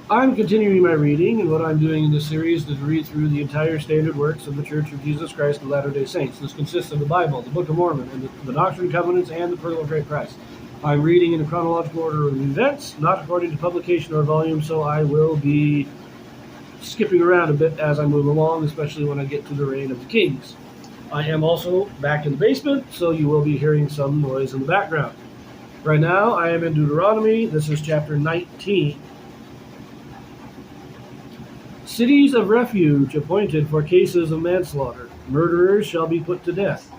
I'm continuing my reading, and what I'm doing in this series is to read through the entire standard works of the Church of Jesus Christ of Latter-day Saints. This consists of the Bible, the Book of Mormon, and the Doctrine and Covenants, and the Pearl of Great Price. I'm reading in a chronological order of events, not according to publication or volume, so I will be skipping around a bit as I move along, especially when I get to the reign of the kings. I am also back in the basement, so you will be hearing some noise in the background. Right now, I am in Deuteronomy. This is chapter 19. Cities of refuge appointed for cases of manslaughter. Murderers shall be put to death.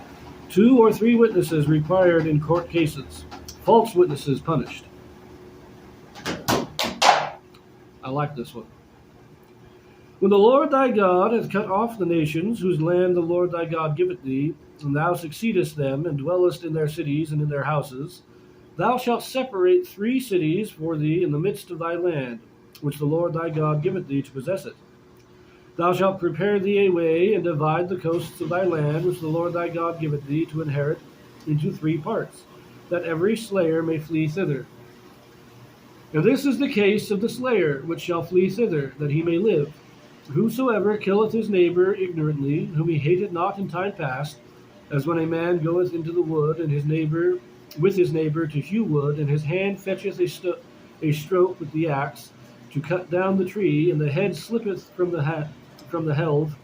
2 or 3 witnesses required in court cases. False witnesses punished. I like this one. When the Lord thy God hath cut off the nations whose land the Lord thy God giveth thee, and thou succeedest them, and dwellest in their cities and in their houses, thou shalt separate 3 cities for thee in the midst of thy land, which the Lord thy God giveth thee to possess it. Thou shalt prepare thee a way, and divide the coasts of thy land, which the Lord thy God giveth thee to inherit, into 3 parts, that every slayer may flee thither. And this is the case of the slayer, which shall flee thither, that he may live. Whosoever killeth his neighbor ignorantly, whom he hated not in time past, as when a man goeth into the wood, and his neighbor to hew wood, and his hand fetcheth a stroke with the axe to cut down the tree, and the head slippeth from the helve,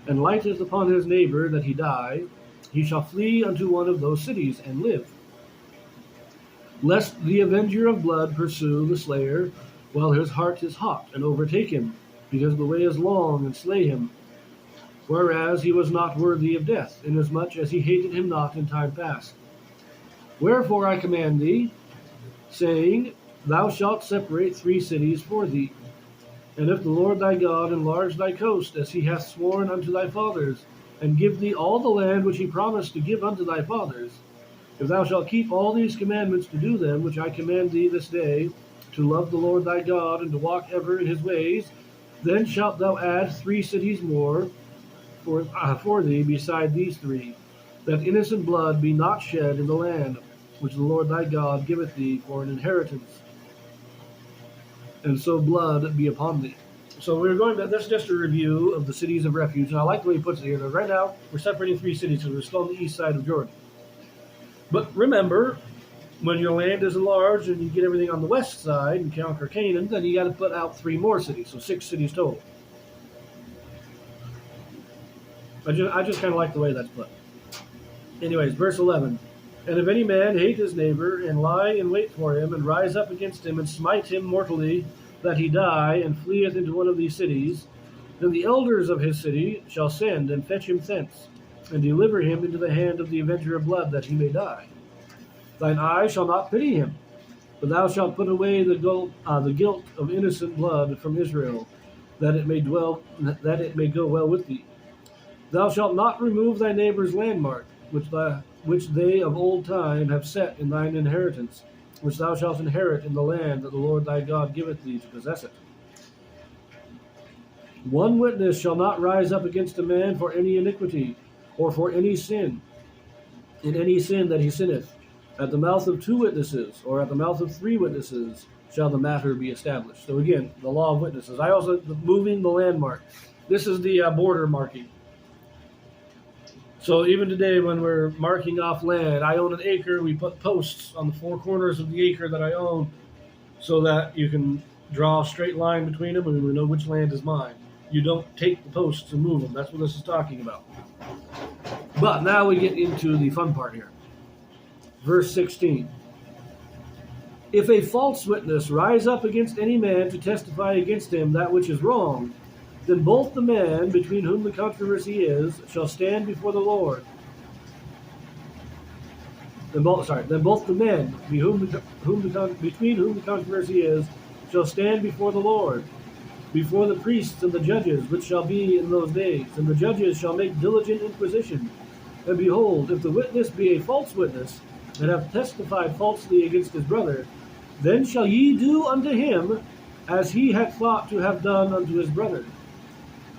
and lighteth upon his neighbor that he die, he shall flee unto one of those cities and live. Lest the avenger of blood pursue the slayer, while his heart is hot, and overtake him, because the way is long, and slay him, whereas he was not worthy of death, inasmuch as he hated him not in time past. Wherefore I command thee, saying, Thou shalt separate 3 cities for thee. And if the Lord thy God enlarge thy coast, as he hath sworn unto thy fathers, and give thee all the land which he promised to give unto thy fathers, if thou shalt keep all these commandments to do them, which I command thee this day, to love the Lord thy God, and to walk ever in his ways, then shalt thou add 3 cities more for thee beside these 3, that innocent blood be not shed in the land, which the Lord thy God giveth thee for an inheritance, and so blood be upon thee. So that's just a review of the cities of refuge, and I like the way he puts it here. Right now, we're separating 3 cities because we're still on the east side of Jordan. But remember, when your land is enlarged and you get everything on the west side and conquer Canaan, then you got to put out 3 more cities, so 6 cities total. I just kind of like the way that's put. Anyways, verse 11. And if any man hate his neighbor, and lie in wait for him, and rise up against him, and smite him mortally, that he die, and fleeth into one of these cities, then the elders of his city shall send and fetch him thence, and deliver him into the hand of the avenger of blood, that he may die. Thine eye shall not pity him, but thou shalt put away the guilt of innocent blood from Israel, that it may go well with thee. Thou shalt not remove thy neighbor's landmark, which they of old time have set in thine inheritance, which thou shalt inherit in the land that the Lord thy God giveth thee to possess it. 1 witness shall not rise up against a man for any iniquity, or for any sin, in any sin that he sinneth. At the mouth of 2 witnesses, or at the mouth of 3 witnesses, shall the matter be established. So again, the law of witnesses. I also moving the landmark. This is the border marking. So even today, when we're marking off land, I own an acre. We put posts on the 4 corners of the acre that I own, so that you can draw a straight line between them, and we know which land is mine. You don't take the posts and move them. That's what this is talking about. But now we get into the fun part here. Verse 16. If a false witness rise up against any man to testify against him that which is wrong, then both the men between whom the controversy is shall stand before the Lord. Then both the men between whom the controversy is shall stand before the Lord, before the priests and the judges, which shall be in those days. And the judges shall make diligent inquisition. And behold, if the witness be a false witness, and hath testified falsely against his brother, then shall ye do unto him as he had thought to have done unto his brother.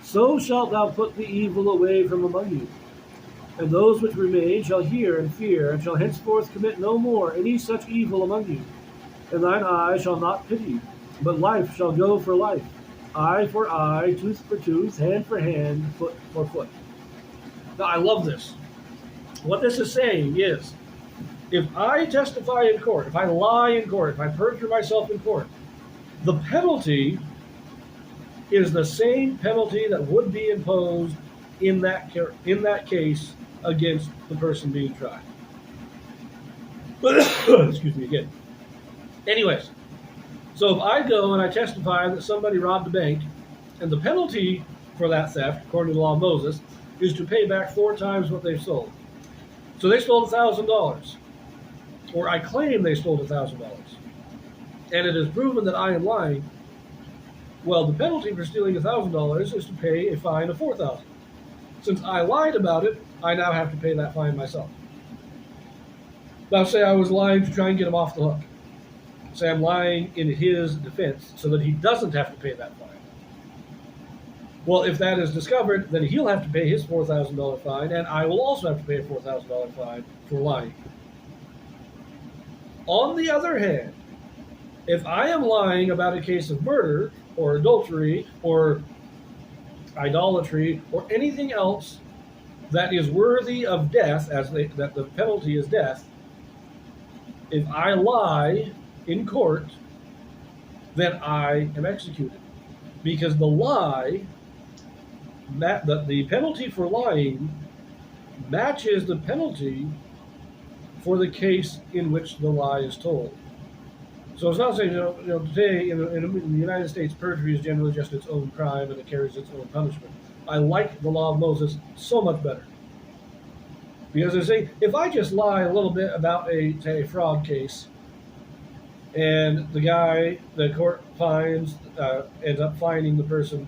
So shalt thou put the evil away from among you. And those which remain shall hear and fear, and shall henceforth commit no more any such evil among you. And thine eye shall not pity, But life shall go for life, eye for eye, tooth for tooth, hand for hand, foot for foot. Now, I love this. What this is saying is, if I testify in court, if I lie in court, if I perjure myself in court, the penalty is the same penalty that would be imposed in that case against the person being tried. Excuse me again. Anyways, so if I go and I testify that somebody robbed a bank, and the penalty for that theft, according to the law of Moses, is to pay back 4 times what they've sold. So they stole $1,000, or I claim they stole $1,000, and it is proven that I am lying. Well, the penalty for stealing $1,000 is to pay a fine of $4,000. Since I lied about it, I now have to pay that fine myself. Now, say I was lying to try and get him off the hook. Say I'm lying in his defense so that he doesn't have to pay that fine. Well, if that is discovered, then he'll have to pay his $4,000 fine, and I will also have to pay a $4,000 fine for lying. On the other hand, if I am lying about a case of murder or adultery or idolatry or anything else that is worthy of death, that the penalty is death, if I lie in court, then I am executed. Because the lie, the penalty for lying matches the penalty for the case in which the lie is told. So it's not saying, today in the United States, perjury is generally just its own crime and it carries its own punishment. I like the law of Moses so much better. Because they say, if I just lie a little bit about a fraud case, and the court ends up fining the person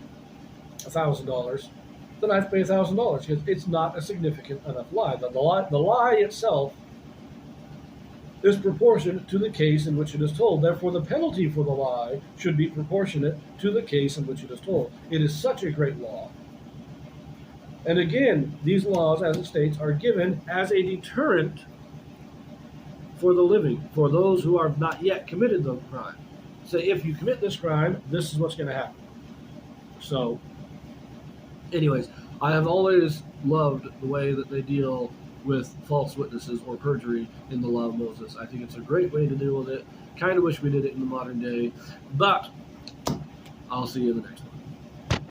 $1,000, then I have to pay $1,000 because it's not a significant enough lie. The lie itself is proportionate to the case in which it is told. Therefore, the penalty for the lie should be proportionate to the case in which it is told. It is such a great law. And again, these laws, as it states, are given as a deterrent for the living, for those who have not yet committed the crime. Say, if you commit this crime, this is what's going to happen. So, anyways, I have always loved the way that they deal with false witnesses or perjury in the law of Moses. I think it's a great way to deal with it. Kind of wish we did it in the modern day, but I'll see you in the next one.